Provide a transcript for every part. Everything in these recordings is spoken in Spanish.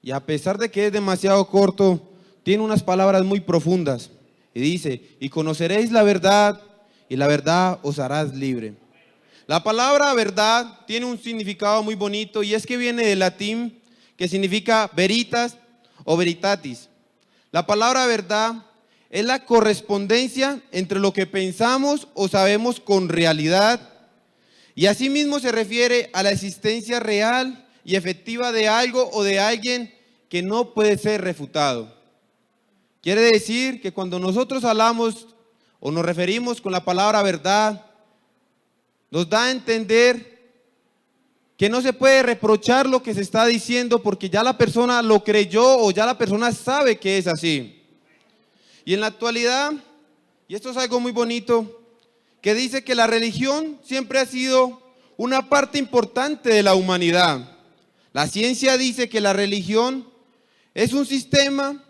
y a pesar de que es demasiado corto, tiene unas palabras muy profundas. Y dice, y conoceréis la verdad, y la verdad os hará libre. La palabra verdad tiene un significado muy bonito, y es que viene del latín, que significa veritas o veritatis. La palabra verdad es la correspondencia entre lo que pensamos o sabemos con realidad, y asimismo se refiere a la existencia real y efectiva de algo o de alguien que no puede ser refutado. Quiere decir que cuando nosotros hablamos o nos referimos con la palabra verdad, nos da a entender que no se puede reprochar lo que se está diciendo porque ya la persona lo creyó o ya la persona sabe que es así. Y en la actualidad, y esto es algo muy bonito, que dice que la religión siempre ha sido una parte importante de la humanidad. La ciencia dice que la religión es un sistema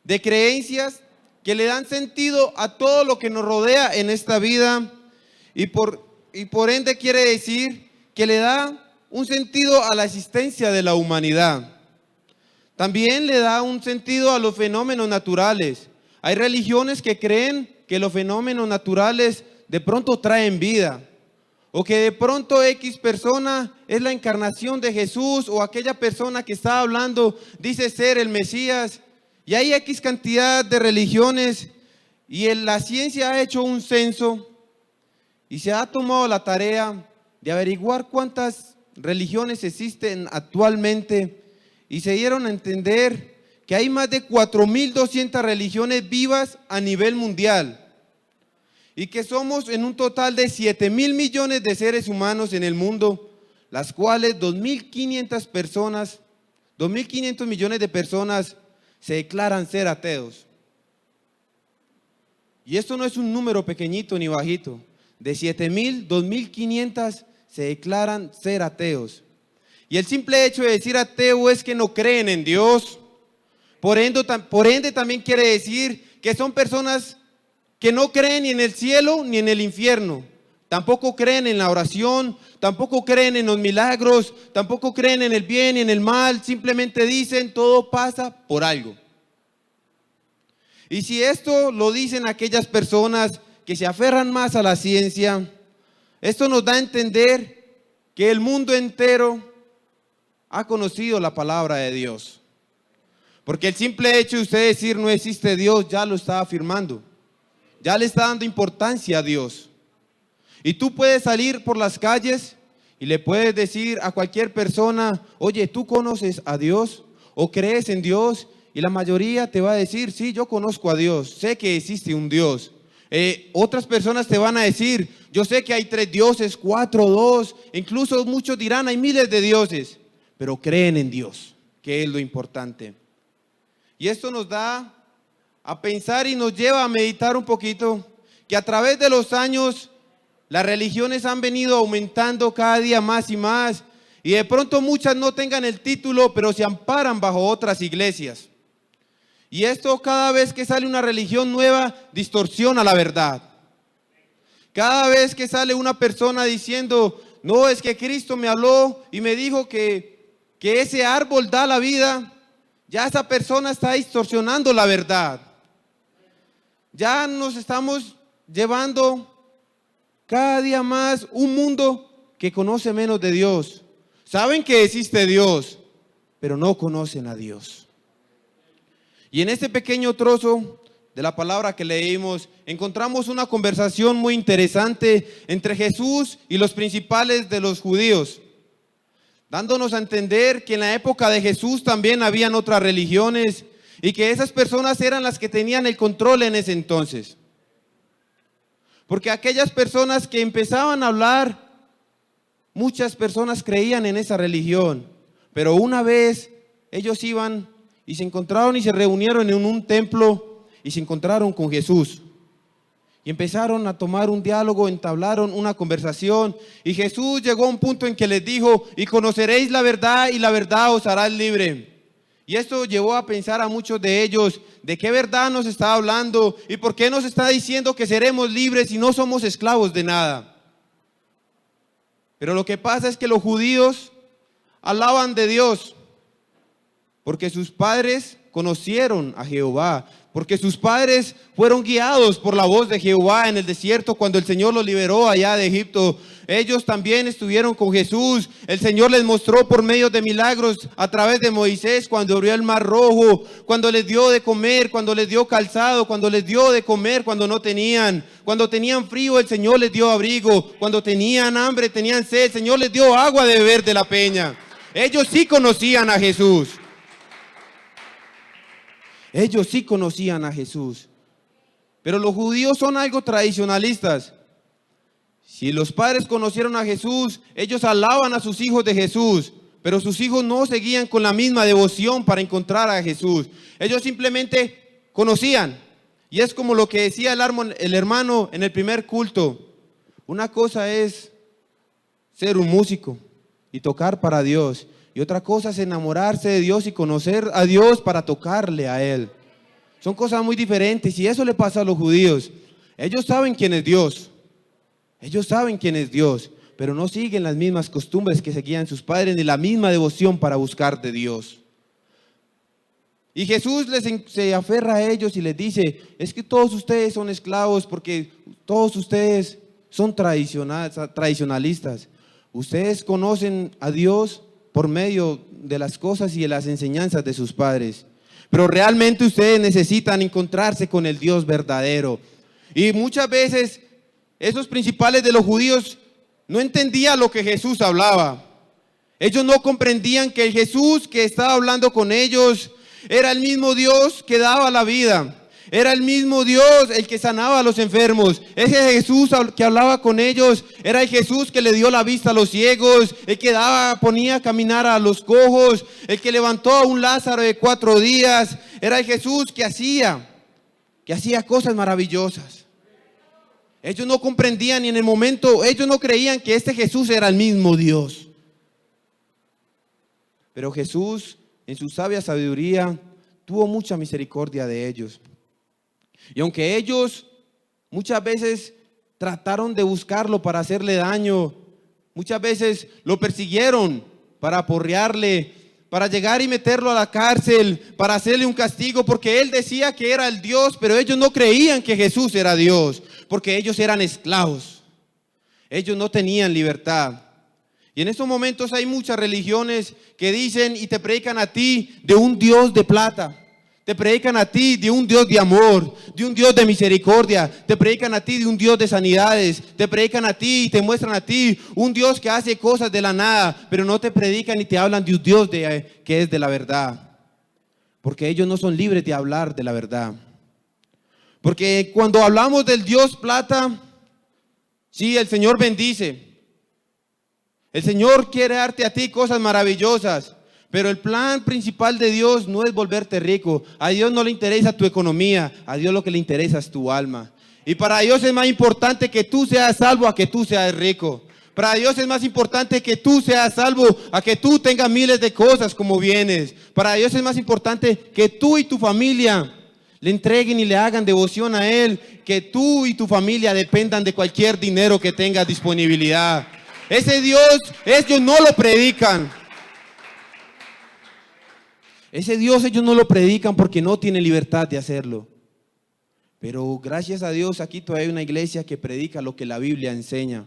de creencias que le dan sentido a todo lo que nos rodea en esta vida y por ende quiere decir que le da un sentido a la existencia de la humanidad. También le da un sentido a los fenómenos naturales. Hay religiones que creen que los fenómenos naturales de pronto traen vida, o que de pronto X persona es la encarnación de Jesús, o aquella persona que está hablando dice ser el Mesías. Y hay X cantidad de religiones, y la ciencia ha hecho un censo y se ha tomado la tarea de averiguar cuántas religiones existen actualmente, y se dieron a entender que hay más de 4.200 religiones vivas a nivel mundial, y que somos en un total de 7.000 millones de seres humanos en el mundo, las cuales 2.500 millones de personas se declaran ser ateos. Y esto no es un número pequeñito ni bajito. De 7.000, 2.500 se declaran ser ateos. Y el simple hecho de decir ateo es que no creen en Dios. Por ende también quiere decir que son personas que no creen ni en el cielo ni en el infierno. Tampoco creen en la oración, tampoco creen en los milagros, tampoco creen en el bien y en el mal. Simplemente dicen todo pasa por algo. Y si esto lo dicen aquellas personas que se aferran más a la ciencia, esto nos da a entender que el mundo entero ha conocido la palabra de Dios. Porque el simple hecho de usted decir no existe Dios ya lo está afirmando. Ya le está dando importancia a Dios. Y tú puedes salir por las calles y le puedes decir a cualquier persona, oye, ¿tú conoces a Dios o crees en Dios? Y la mayoría te va a decir, sí, yo conozco a Dios, sé que existe un Dios. Otras personas te van a decir, yo sé que hay 3 dioses, 4, 2, incluso muchos dirán, hay miles de dioses, pero creen en Dios, que es lo importante. Y esto nos da a pensar y nos lleva a meditar un poquito, que a través de los años las religiones han venido aumentando cada día más y más, y de pronto muchas no tengan el título, pero se amparan bajo otras iglesias. Y esto cada vez que sale una religión nueva, distorsiona la verdad. Cada vez que sale una persona diciendo, no, es que Cristo me habló y me dijo que ese árbol da la vida, ya esa persona está distorsionando la verdad. Ya nos estamos llevando cada día más un mundo que conoce menos de Dios. Saben que existe Dios, pero no conocen a Dios. Y en este pequeño trozo de la palabra que leímos, encontramos una conversación muy interesante entre Jesús y los principales de los judíos, dándonos a entender que en la época de Jesús también habían otras religiones y que esas personas eran las que tenían el control en ese entonces. Porque aquellas personas que empezaban a hablar, muchas personas creían en esa religión, pero una vez ellos iban y se encontraron y se reunieron en un templo y se encontraron con Jesús. Y empezaron a tomar un diálogo, entablaron una conversación y Jesús llegó a un punto en que les dijo, y conoceréis la verdad y la verdad os hará libre. Y esto llevó a pensar a muchos de ellos, ¿de qué verdad nos está hablando? ¿Y por qué nos está diciendo que seremos libres y no somos esclavos de nada? Pero lo que pasa es que los judíos hablaban de Dios, porque sus padres conocieron a Jehová, porque sus padres fueron guiados por la voz de Jehová en el desierto cuando el Señor los liberó allá de Egipto. Ellos también estuvieron con Jesús. El Señor les mostró por medio de milagros a través de Moisés cuando abrió el mar rojo, cuando les dio de comer, cuando les dio calzado, cuando les dio de comer cuando no tenían. Cuando tenían frío, el Señor les dio abrigo. Cuando tenían hambre, tenían sed, el Señor les dio agua de beber de la peña. Ellos sí conocían a Jesús. Ellos sí conocían a Jesús. Pero los judíos son algo tradicionalistas. Si los padres conocieron a Jesús, ellos alaban a sus hijos de Jesús, pero sus hijos no seguían con la misma devoción para encontrar a Jesús. Ellos simplemente conocían. Y es como lo que decía el hermano en el primer culto. Una cosa es ser un músico y tocar para Dios. Y otra cosa es enamorarse de Dios y conocer a Dios para tocarle a Él. Son cosas muy diferentes y eso le pasa a los judíos. Ellos saben quién es Dios. Ellos saben quién es Dios, pero no siguen las mismas costumbres que seguían sus padres ni la misma devoción para buscar de Dios. Y Jesús se aferra a ellos y les dice, es que todos ustedes son esclavos porque todos ustedes son tradicionalistas. Ustedes conocen a Dios por medio de las cosas y de las enseñanzas de sus padres. Pero realmente ustedes necesitan encontrarse con el Dios verdadero. Y muchas veces esos principales de los judíos no entendían lo que Jesús hablaba. Ellos no comprendían que el Jesús que estaba hablando con ellos era el mismo Dios que daba la vida. Era el mismo Dios el que sanaba a los enfermos. Ese Jesús que hablaba con ellos era el Jesús que le dio la vista a los ciegos, el que ponía a caminar a los cojos, el que levantó a un Lázaro de 4 días. Era el Jesús que hacía cosas maravillosas. Ellos no comprendían y en el momento ellos no creían que este Jesús era el mismo Dios. Pero Jesús, en su sabia sabiduría, tuvo mucha misericordia de ellos. Y aunque ellos muchas veces trataron de buscarlo para hacerle daño, muchas veces lo persiguieron para aporrearle, para llegar y meterlo a la cárcel, para hacerle un castigo, porque él decía que era el Dios, pero ellos no creían que Jesús era Dios, porque ellos eran esclavos. Ellos no tenían libertad. Y en estos momentos hay muchas religiones que dicen y te predican a ti de un Dios de plata. Te predican a ti de un Dios de amor, de un Dios de misericordia. Te predican a ti de un Dios de sanidades. Te predican a ti y te muestran a ti un Dios que hace cosas de la nada, pero no te predican ni te hablan de un Dios que es de la verdad. Porque ellos no son libres de hablar de la verdad. Porque cuando hablamos del Dios plata, sí, el Señor bendice. El Señor quiere darte a ti cosas maravillosas. Pero el plan principal de Dios no es volverte rico. A Dios no le interesa tu economía. A Dios lo que le interesa es tu alma. Y para Dios es más importante que tú seas salvo a que tú seas rico. Para Dios es más importante que tú seas salvo a que tú tengas miles de cosas como bienes. Para Dios es más importante que tú y tu familia le entreguen y le hagan devoción a Él. Que tú y tu familia dependan de cualquier dinero que tengas disponibilidad. Ese Dios, ellos no lo predican. Ese Dios ellos no lo predican porque no tienen libertad de hacerlo. Pero gracias a Dios aquí todavía hay una iglesia que predica lo que la Biblia enseña.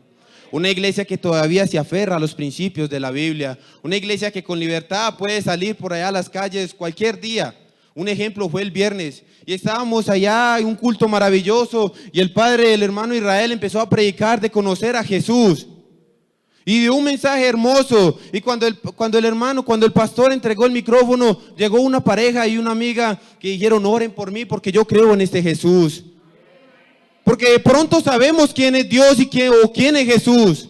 Una iglesia que todavía se aferra a los principios de la Biblia. Una iglesia que con libertad puede salir por allá a las calles cualquier día. Un ejemplo fue el viernes. Y estábamos allá en un culto maravilloso. Y el padre, el hermano Israel, empezó a predicar de conocer a Jesús. Y dio un mensaje hermoso. Y cuando el pastor entregó el micrófono, llegó una pareja y una amiga que dijeron, oren por mí porque yo creo en este Jesús. Porque de pronto sabemos quién es Dios y quién es Jesús.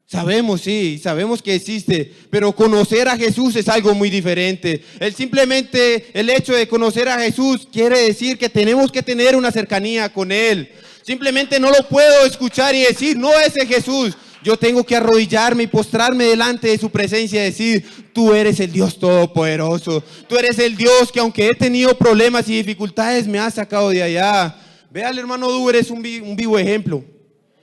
Sabemos, sí, sabemos que existe, pero conocer a Jesús es algo muy diferente. El hecho de conocer a Jesús quiere decir que tenemos que tener una cercanía con Él. Simplemente no lo puedo escuchar y decir, no, ese Jesús. Yo tengo que arrodillarme y postrarme delante de su presencia y decir, tú eres el Dios todopoderoso. Tú eres el Dios que aunque he tenido problemas y dificultades me has sacado de allá. Vea, el hermano Duber es un vivo ejemplo.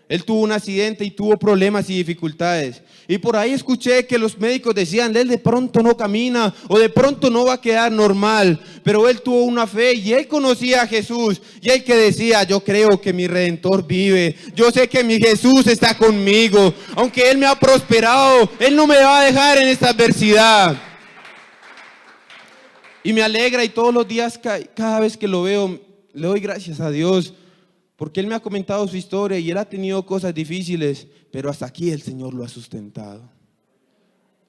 Él tuvo un accidente y tuvo problemas y dificultades. Y por ahí escuché que los médicos decían, él de pronto no camina o de pronto no va a quedar normal. Pero él tuvo una fe y él conocía a Jesús. Y él que decía, yo creo que mi Redentor vive. Yo sé que mi Jesús está conmigo. Aunque Él me ha prosperado, Él no me va a dejar en esta adversidad. Y me alegra y todos los días, cada vez que lo veo, le doy gracias a Dios. Porque Él me ha comentado su historia y Él ha tenido cosas difíciles, pero hasta aquí el Señor lo ha sustentado.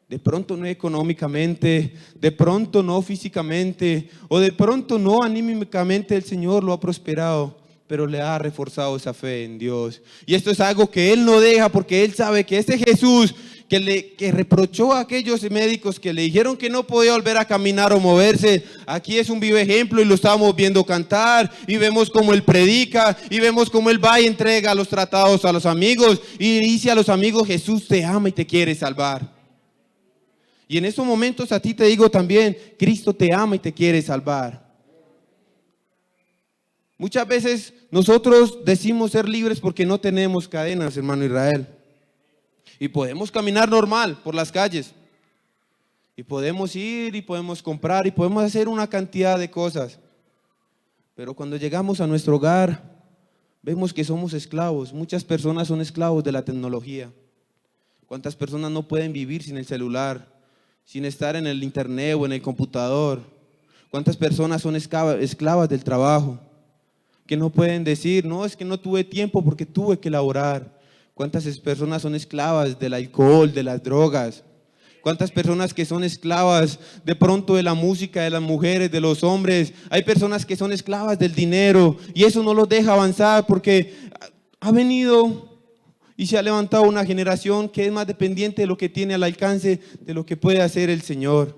De pronto no económicamente, de pronto no físicamente, o de pronto no anímicamente el Señor lo ha prosperado, pero le ha reforzado esa fe en Dios. Y esto es algo que Él no deja porque Él sabe que ese Jesús que reprochó a aquellos médicos que le dijeron que no podía volver a caminar o moverse, aquí es un vivo ejemplo y lo estamos viendo cantar y vemos cómo Él predica y vemos cómo Él va y entrega los tratados a los amigos y dice a los amigos, Jesús te ama y te quiere salvar. Y en estos momentos a ti te digo también, Cristo te ama y te quiere salvar. Muchas veces nosotros decimos ser libres porque no tenemos cadenas, hermano Israel. Y podemos caminar normal por las calles. Y podemos ir y podemos comprar y podemos hacer una cantidad de cosas. Pero cuando llegamos a nuestro hogar, vemos que somos esclavos. Muchas personas son esclavos de la tecnología. ¿Cuántas personas no pueden vivir sin el celular, sin estar en el internet o en el computador? ¿Cuántas personas son esclavas del trabajo? Que no pueden decir, no, es que no tuve tiempo porque tuve que laborar. ¿Cuántas personas son esclavas del alcohol, de las drogas? ¿Cuántas personas que son esclavas de pronto de la música, de las mujeres, de los hombres? Hay personas que son esclavas del dinero y eso no los deja avanzar porque ha venido y se ha levantado una generación que es más dependiente de lo que tiene al alcance de lo que puede hacer el Señor.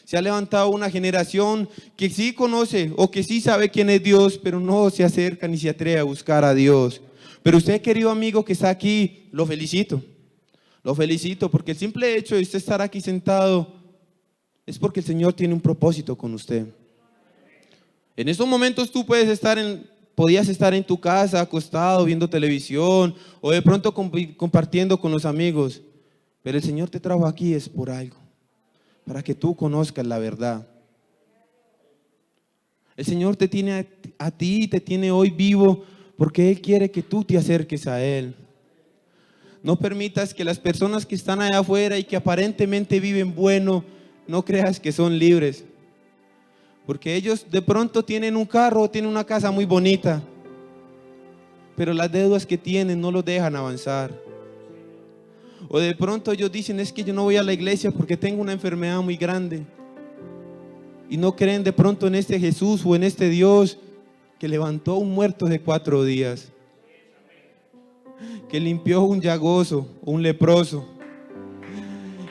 Se ha levantado una generación que sí conoce o que sí sabe quién es Dios, pero no se acerca ni se atreve a buscar a Dios. Pero usted, querido amigo que está aquí, lo felicito. Lo felicito porque el simple hecho de usted estar aquí sentado es porque el Señor tiene un propósito con usted. En estos momentos tú podías estar en tu casa acostado viendo televisión o de pronto compartiendo con los amigos. Pero el Señor te trajo aquí es por algo, para que tú conozcas la verdad. El Señor te tiene a ti, te tiene hoy vivo porque Él quiere que tú te acerques a Él. No permitas que las personas que están allá afuera y que aparentemente viven bueno, no creas que son libres. Porque ellos de pronto tienen un carro o tienen una casa muy bonita, pero las deudas que tienen no los dejan avanzar. O de pronto ellos dicen, es que yo no voy a la iglesia porque tengo una enfermedad muy grande. Y no creen de pronto en este Jesús o en este Dios que levantó un muerto de 4 días, que limpió un llagoso, un leproso,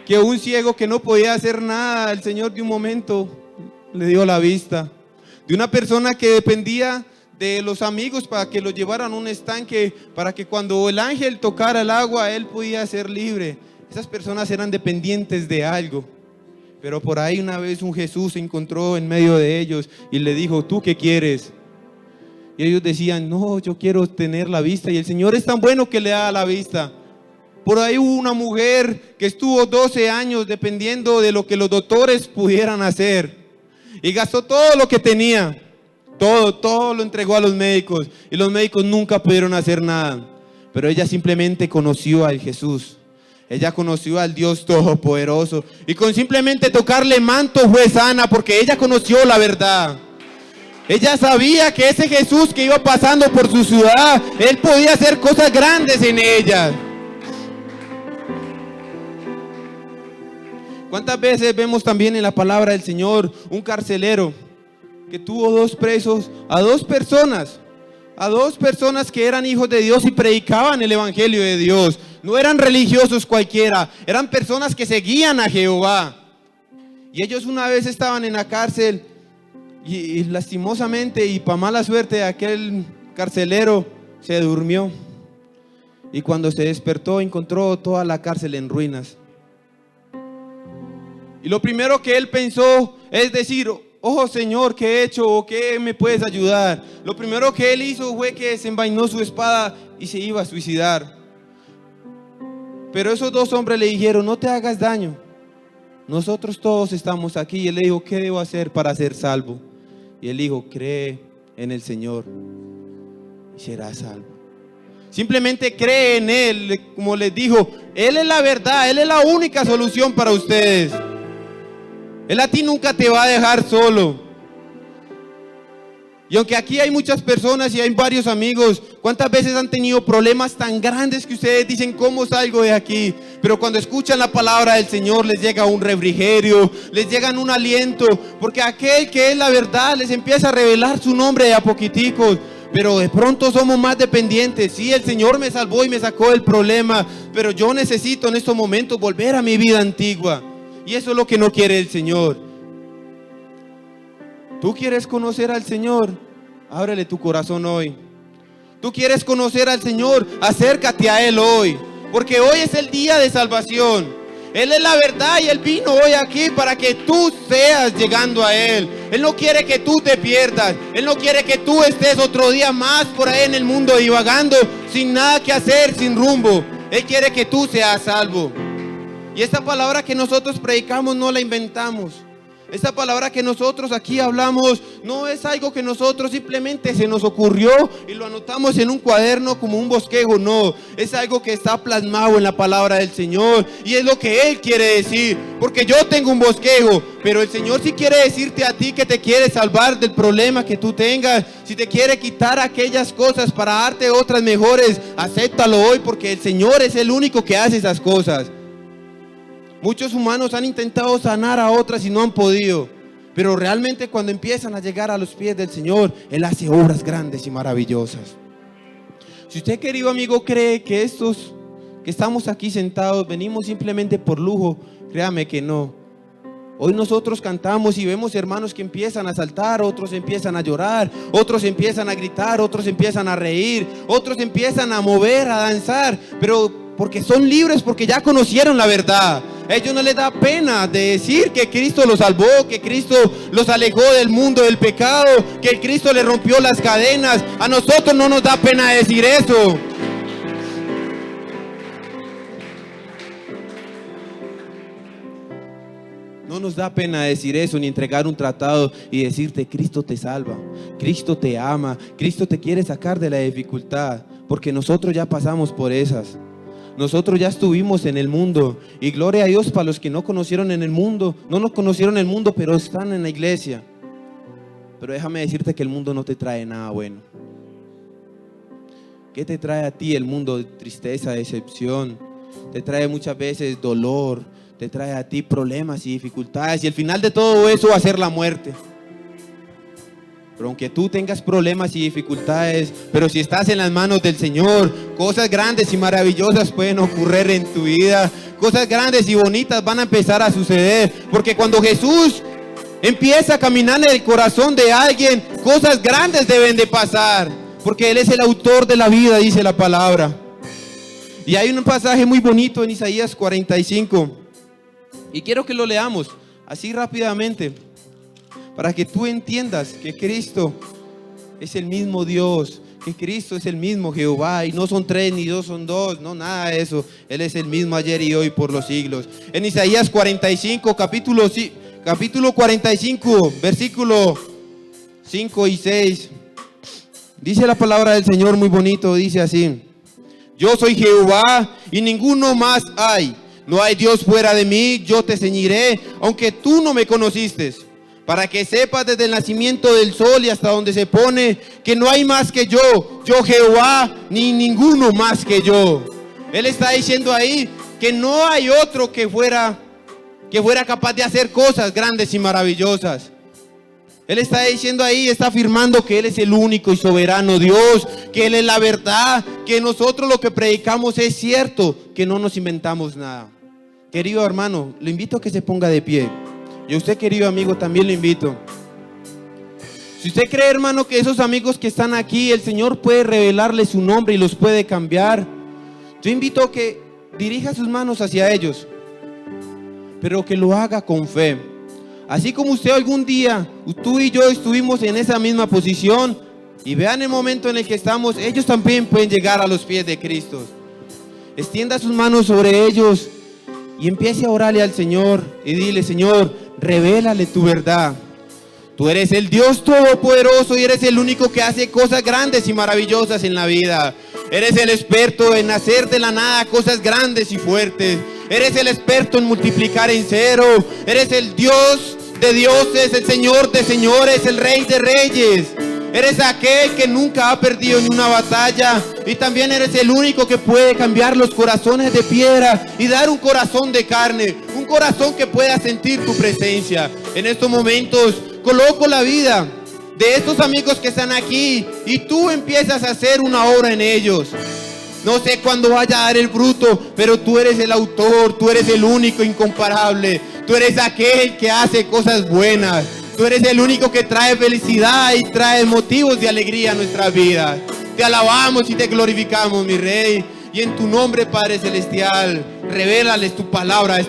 que un ciego que no podía hacer nada, el Señor de un momento le dio la vista. De una persona que dependía de los amigos para que lo llevaran a un estanque, para que cuando el ángel tocara el agua, él podía ser libre. Esas personas eran dependientes de algo. Pero por ahí una vez un Jesús se encontró en medio de ellos y le dijo, ¿tú qué quieres? Y ellos decían, no, yo quiero tener la vista. Y el Señor es tan bueno que le da la vista. Por ahí hubo una mujer que estuvo 12 años dependiendo de lo que los doctores pudieran hacer. Y gastó todo lo que tenía. Todo lo entregó a los médicos. Y los médicos nunca pudieron hacer nada. Pero ella simplemente conoció al Jesús. Ella conoció al Dios Todopoderoso. Y con simplemente tocarle manto fue sana porque ella conoció la verdad. Ella sabía que ese Jesús que iba pasando por su ciudad, Él podía hacer cosas grandes en ella. ¿Cuántas veces vemos también en la palabra del Señor un carcelero que tuvo 2 presos, a 2 personas que eran hijos de Dios y predicaban el evangelio de Dios? No eran religiosos cualquiera, eran personas que seguían a Jehová. Y ellos una vez estaban en la cárcel y lastimosamente y para mala suerte aquel carcelero se durmió. Y cuando se despertó encontró toda la cárcel en ruinas. Y lo primero que él pensó es decir, oh Señor, ¿qué he hecho o qué me puedes ayudar? Lo primero que él hizo fue que desenvainó su espada y se iba a suicidar. Pero esos dos hombres le dijeron, no te hagas daño, nosotros todos estamos aquí. Y él le dijo, ¿qué debo hacer para ser salvo? Y él dijo, cree en el Señor y serás salvo. Simplemente cree en Él, como les dijo, Él es la verdad, Él es la única solución para ustedes. Él a ti nunca te va a dejar solo. Y aunque aquí hay muchas personas y hay varios amigos, ¿cuántas veces han tenido problemas tan grandes que ustedes dicen, ¿cómo salgo de aquí? Pero cuando escuchan la palabra del Señor les llega un refrigerio, les llega un aliento, porque aquel que es la verdad les empieza a revelar su nombre de a poquiticos. Pero de pronto somos más dependientes. Sí, el Señor me salvó y me sacó del problema, pero yo necesito en estos momentos volver a mi vida antigua. Y eso es lo que no quiere el Señor. ¿Tú quieres conocer al Señor? Ábrele tu corazón hoy. ¿Tú quieres conocer al Señor? Acércate a Él hoy, porque hoy es el día de salvación. Él es la verdad y Él vino hoy aquí para que tú seas llegando a Él. Él no quiere que tú te pierdas. Él no quiere que tú estés otro día más por ahí en el mundo divagando, sin nada que hacer, sin rumbo. Él quiere que tú seas salvo. Y esta palabra que nosotros predicamos no la inventamos. Esta palabra que nosotros aquí hablamos no es algo que nosotros simplemente se nos ocurrió y lo anotamos en un cuaderno como un bosquejo. No, es algo que está plasmado en la palabra del Señor y es lo que Él quiere decir. Porque yo tengo un bosquejo, pero el Señor sí quiere decirte a ti que te quiere salvar del problema que tú tengas. Si te quiere quitar aquellas cosas para darte otras mejores, acéptalo hoy, porque el Señor es el único que hace esas cosas. Muchos humanos han intentado sanar a otras y no han podido. Pero realmente cuando empiezan a llegar a los pies del Señor, Él hace obras grandes y maravillosas. Si usted, querido amigo, cree que estos que estamos aquí sentados venimos simplemente por lujo, créame que no. Hoy nosotros cantamos y vemos hermanos que empiezan a saltar, otros empiezan a llorar, otros empiezan a gritar, otros empiezan a reír, otros empiezan a mover, a danzar, pero porque son libres, porque ya conocieron la verdad. A ellos no les da pena de decir que Cristo los salvó, que Cristo los alejó del mundo del pecado, que Cristo les rompió las cadenas. A nosotros no nos da pena decir eso. No nos da pena decir eso, ni entregar un tratado y decirte, Cristo te salva, Cristo te ama, Cristo te quiere sacar de la dificultad, porque nosotros ya pasamos por esas. Nosotros ya estuvimos en el mundo y gloria a Dios para los que no conocieron en el mundo, no nos conocieron en el mundo, pero están en la iglesia. Pero déjame decirte que el mundo no te trae nada bueno. ¿Qué te trae a ti el mundo? Tristeza, decepción, te trae muchas veces dolor, te trae a ti problemas y dificultades, y el final de todo eso va a ser la muerte. Pero aunque tú tengas problemas y dificultades, pero si estás en las manos del Señor, cosas grandes y maravillosas pueden ocurrir en tu vida. Cosas grandes y bonitas van a empezar a suceder. Porque cuando Jesús empieza a caminar en el corazón de alguien, cosas grandes deben de pasar. Porque Él es el autor de la vida, dice la palabra. Y hay un pasaje muy bonito en Isaías 45. Y quiero que lo leamos así rápidamente, para que tú entiendas que Cristo es el mismo Dios, que Cristo es el mismo Jehová, y no son tres ni dos, son dos, no, nada de eso. Él es el mismo ayer y hoy por los siglos. En Isaías 45, capítulo 45, versículo 5 y 6, dice la palabra del Señor muy bonito, dice así: yo soy Jehová y ninguno más hay, no hay Dios fuera de mí, yo te ceñiré, aunque tú no me conociste, para que sepas desde el nacimiento del sol y hasta donde se pone, que no hay más que yo Jehová, ni ninguno más que yo. Él está diciendo ahí que no hay otro que fuera capaz de hacer cosas grandes y maravillosas. Él está diciendo ahí, está afirmando que Él es el único y soberano Dios, que Él es la verdad, que nosotros lo que predicamos es cierto, que no nos inventamos nada. Querido hermano, le invito a que se ponga de pie. Y a usted, querido amigo, también lo invito. Si usted cree, hermano, que esos amigos que están aquí, el Señor puede revelarle su nombre y los puede cambiar, yo invito a que dirija sus manos hacia ellos, pero que lo haga con fe. Así como usted algún día, tú y yo estuvimos en esa misma posición, y vean el momento en el que estamos, ellos también pueden llegar a los pies de Cristo. Extienda sus manos sobre ellos y empiece a orarle al Señor y dile: Señor, revélale tu verdad. Tú eres el Dios Todopoderoso y eres el único que hace cosas grandes y maravillosas en la vida. Eres el experto en hacer de la nada cosas grandes y fuertes. Eres el experto en multiplicar en cero. Eres el Dios de dioses, el Señor de señores, el Rey de reyes. Eres aquel que nunca ha perdido ni una batalla. Y también eres el único que puede cambiar los corazones de piedra y dar un corazón de carne. Un corazón que pueda sentir tu presencia. En estos momentos coloco la vida de estos amigos que están aquí y tú empiezas a hacer una obra en ellos. No sé cuándo vaya a dar el fruto, pero tú eres el autor, tú eres el único incomparable. Tú eres aquel que hace cosas buenas. Tú eres el único que trae felicidad y trae motivos de alegría a nuestra vida. Te alabamos y te glorificamos, mi Rey. Y en tu nombre, Padre Celestial, revélales tu palabra.